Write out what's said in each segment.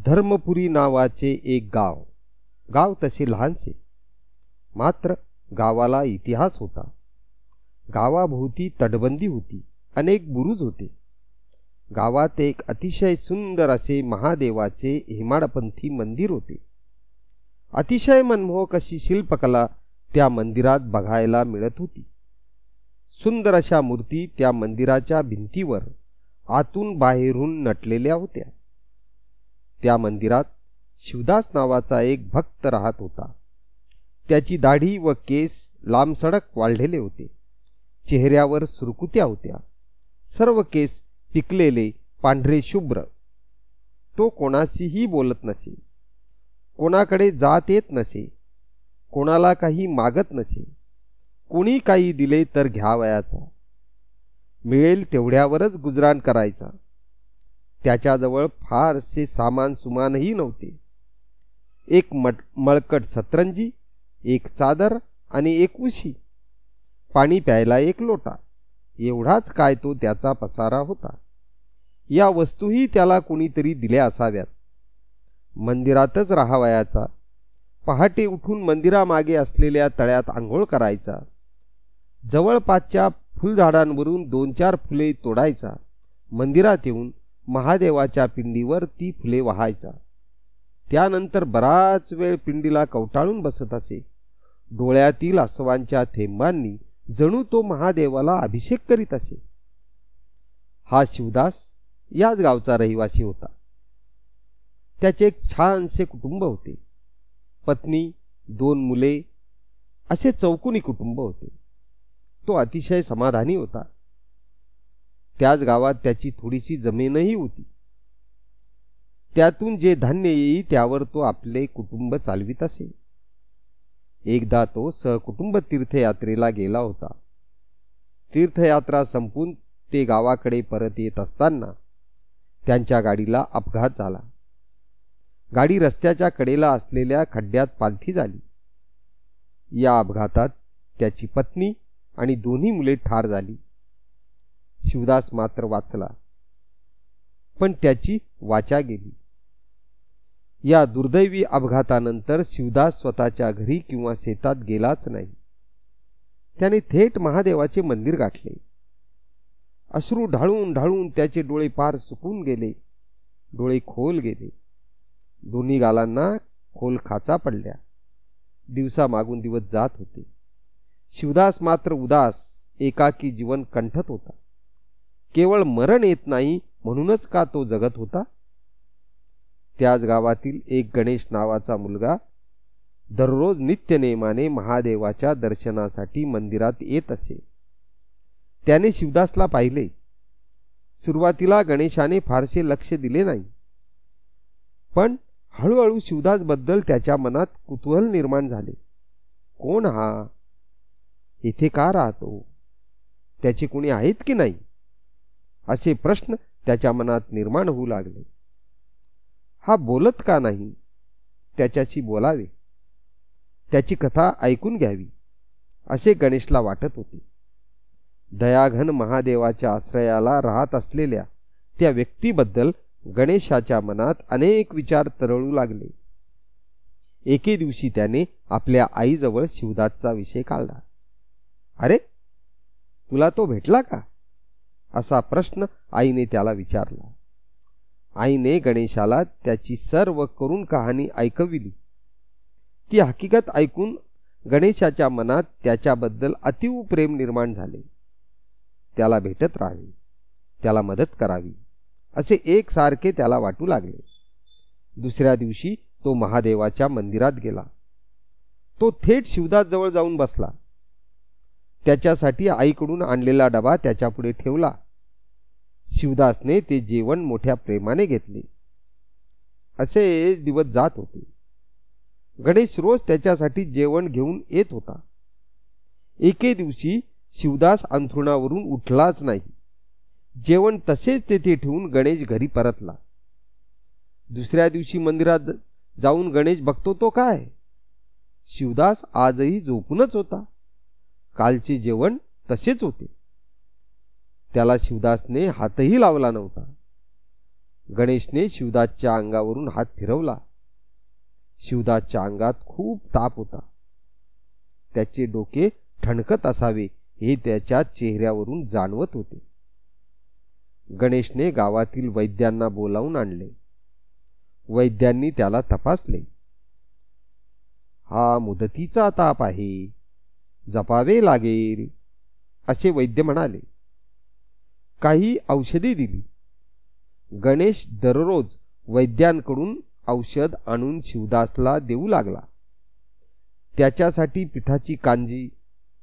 धर्मपुरी नावाचे एक गाव. गाव तसे लहानसे, मात्र गावाला इतिहास होता. गावाभोवती तटबंदी होती, अनेक बुरुज होते. गावात एक अतिशय सुंदर असे महादेवाचे हेमाडपंथी मंदिर होते. अतिशय मनमोहक अशी शिल्पकला त्या मंदिरात बघायला मिळत होती. सुंदर अशा मूर्ती त्या मंदिराच्या भिंतीवर आतून बाहेरून नटलेल्या होत्या. त्या मंदिरात शिवदास नावाचा एक भक्त राहत होता. त्याची दाढी व केस लांबसडक वाढलेले होते. चेहऱ्यावर सुरकुत्या होत्या. सर्व केस पिकलेले, पांढरे शुभ्र. तो कोणाशीही बोलत नसे, कोणाकडे जात येत नसे, कोणाला काही मागत नसे. कोणी काही दिले तर घ्यावयाचा, मिळेल तेवढ्यावरच गुजराण करायचा. त्याच्याजवळ फारसे सामान सुमानही नव्हते. एक मळकट सतरंजी, एक चादर आणि एक उशी, पाणी प्यायला एक लोटा, एवढाच काय तो त्याचा पसारा होता. या वस्तूही त्याला कोणीतरी दिल्या असाव्यात. मंदिरातच राहावयाचा. पहाटे उठून मंदिरामागे असलेल्या तळ्यात आंघोळ करायचा. जवळपासच्या फुलझाडांवरून 2-4 फुले तोडायचा. मंदिरात येऊन महादेवाच्या पिंडीवर ती फुले वाहायचा. त्यानंतर बराच वेळ पिंडीला कवटाळून बसत असे. डोळ्यातील आसवांच्या थेंबांनी जणू तो महादेवाला अभिषेक करीत असे. हा शिवदास याच गावचा रहिवासी होता. त्याचे एक छानसे कुटुंब होते. पत्नी, 2 मुले असे चौकोनी कुटुंब होते. तो अतिशय समाधानी होता. त्याच गावात त्याची थोडीशी जमीनही होती. त्यातून जे धान्य येई त्यावर तो आपले कुटुंब चालवित असे. एकदा तो सहकुटुंब तीर्थयात्रेला गेला होता. तीर्थयात्रा संपून ते गावाकडे परत येत असताना त्यांच्या गाडीला अपघात झाला. गाडी रस्त्याच्या कडेला असलेल्या खड्ड्यात पालथी झाली. या अपघातात त्याची पत्नी आणि 2 मुले ठार झाली. शिवदास मात्र वाचला, पण त्याची वाचा गेली. या दुर्दैवी अपघातानंतर शिवदास स्वतःच्या घरी किंवा शेतात गेलाच नाही. त्याने थेट महादेवाचे मंदिर गाठले. अश्रू ढाळून ढाळून त्याचे डोळे पार सुकून गेले. डोळे खोल गेले. दोन्ही गालांना खोल खाचा पडल्या. दिवसा मागून दिवस जात होते. शिवदास मात्र उदास, एकाकी जीवन कंठत होता. केवळ मरण येत नाही म्हणूनच का तो जगत होता? त्याच गावातील एक गणेश नावाचा मुलगा दररोज नित्यनेमाने महादेवाच्या दर्शनासाठी मंदिरात येत असे. त्याने शिवदासला पाहिले. सुरुवातीला गणेशाने फारसे लक्ष दिले नाही, पण हळूहळू शिवदास बद्दल त्याच्या मनात कुतूहल निर्माण झाले. कोण हा? इथे का राहतो? त्याचे कोणी आहेत की नाही? असे प्रश्न त्याच्या मनात निर्माण होऊ लागले. हा बोलत का नाही? त्याच्याशी बोलावे, त्याची कथा ऐकून घ्यावी असे गणेशला वाटत होते. दयाघन महादेवाच्या आश्रयाला राहत असलेल्या त्या व्यक्तीबद्दल गणेशाच्या मनात अनेक विचार तरळू लागले. एके दिवशी त्याने आपल्या आईजवळ शिवदासचा विषय काढला. अरे, तुला तो भेटला का? असा प्रश्न आईने त्याला विचारला. आईने गणेशाला त्याची सर्व करुण कहाणी ऐकविली. ती हकीकत ऐकून गणेशाच्या मनात त्याच्याबद्दल अतीव प्रेम निर्माण झाले. त्याला भेटत राहावे, त्याला मदत करावी असे एकसारखे त्याला वाटू लागले. दुसऱ्या दिवशी तो महादेवाच्या मंदिरात गेला. तो थेट शिवदास जवळ जाऊन बसला. त्याच्यासाठी आईकडून आणलेला डबा त्याच्यापुढे ठेवला. शिवदासने ते जेवण मोठ्या प्रेमाने घेतले. असे दिवस जात होते. गणेश रोज त्याच्यासाठी जेवण घेऊन येत होता. एके दिवशी शिवदास अंथरुणावरून उठलाच नाही. जेवण तसेच तेथे ठेवून गणेश घरी परतला. दुसऱ्या दिवशी मंदिरात जाऊन गणेश बघतो तो काय, शिवदास आजही झोपूनच होता. कालचे जेवण तसेच होते. त्याला शिवदासने हातही लावला नव्हता. गणेशने शिवदासच्या अंगावरून हात फिरवला. शिवदासच्या अंगात खूप ताप होता. त्याचे डोके ठणकत असावे हे त्याच्या चेहऱ्यावरून जाणवत होते. गणेशने गावातील वैद्यांना बोलावून आणले. वैद्यांनी त्याला तपासले. हा मुदतीचा ताप आहे, जपावे लागेल असे वैद्य म्हणाले. काही औषधे दिली. गणेश दररोज वैद्यांकडून औषध आणून शिवदासला देऊ लागला. त्याच्यासाठी पिठाची कांजी,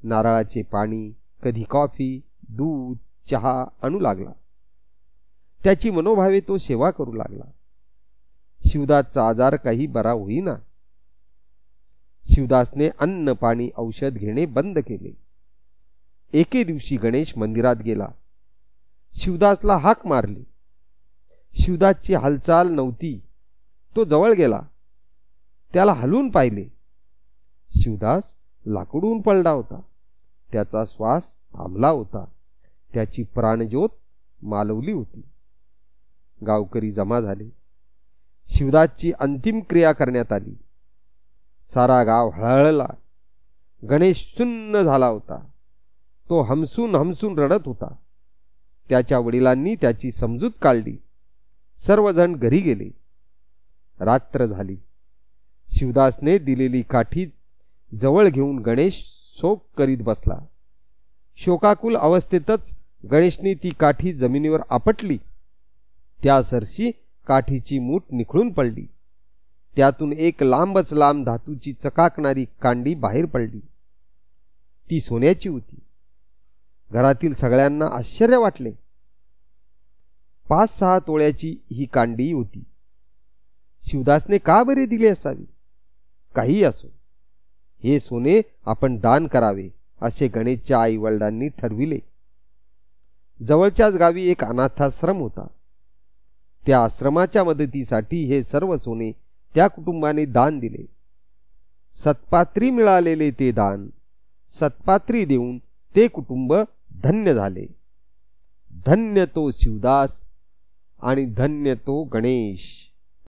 नारळाचे पाणी, कधी कॉफी, दूध, चहा आणू लागला. त्याची मनोभावे तो सेवा करू लागला. शिवदासचा आजार काही बरा होईना. शिवदासने अन्न, पाणी, औषध घेणे बंद केले. एके दिवशी गणेश मंदिरात गेला. शिवदासला हाक मारली. शिवदासची हालचाल नव्हती. तो जवळ गेला. त्याला हलवून पाहिले. शिवदास लाकडून पडला होता. त्याचा श्वास थांबला होता. त्याची प्राणज्योत मालवली होती. गावकरी जमा झाले. शिवदासची अंतिम क्रिया करण्यात आली. सारा गाव हळहळला. गणेश सुन्न झाला होता. तो हमसून हमसून रडत होता. त्याच्या वडिलांनी त्याची समजूत काढली. सर्वजण घरी गेले. रात्र झाली. शिवदासने दिलेली काठी जवळ घेऊन गणेश शोक करीत बसला. शोकाकुल अवस्थेतच गणेशने ती काठी जमिनीवर आपटली. त्या सरशी काठीची मूठ निखळून पडली. त्यातून एक लांबच लांब धातूची चकाकणारी कांडी बाहेर पडली. ती सोन्याची होती. घरातील सगळ्यांना आश्चर्य वाटले. 5-6 तोळ्याची ही कांडी होती. शिवदासने का बरे दिले असावी? काही असो, हे सोने आपण दान करावे असे गणेशच्या आई वडिलांनी ठरविले. जवळच्याच गावी एक अनाथाश्रम होता. त्या आश्रमाच्या मदतीसाठी हे सर्व सोने त्या कुटुंबाने दान दिले. सत्पात्री मिळालेले ते दान सत्पात्री देऊन ते कुटुंब धन्य झाले. धन्य तो शिवदास आणि धन्य तो गणेश.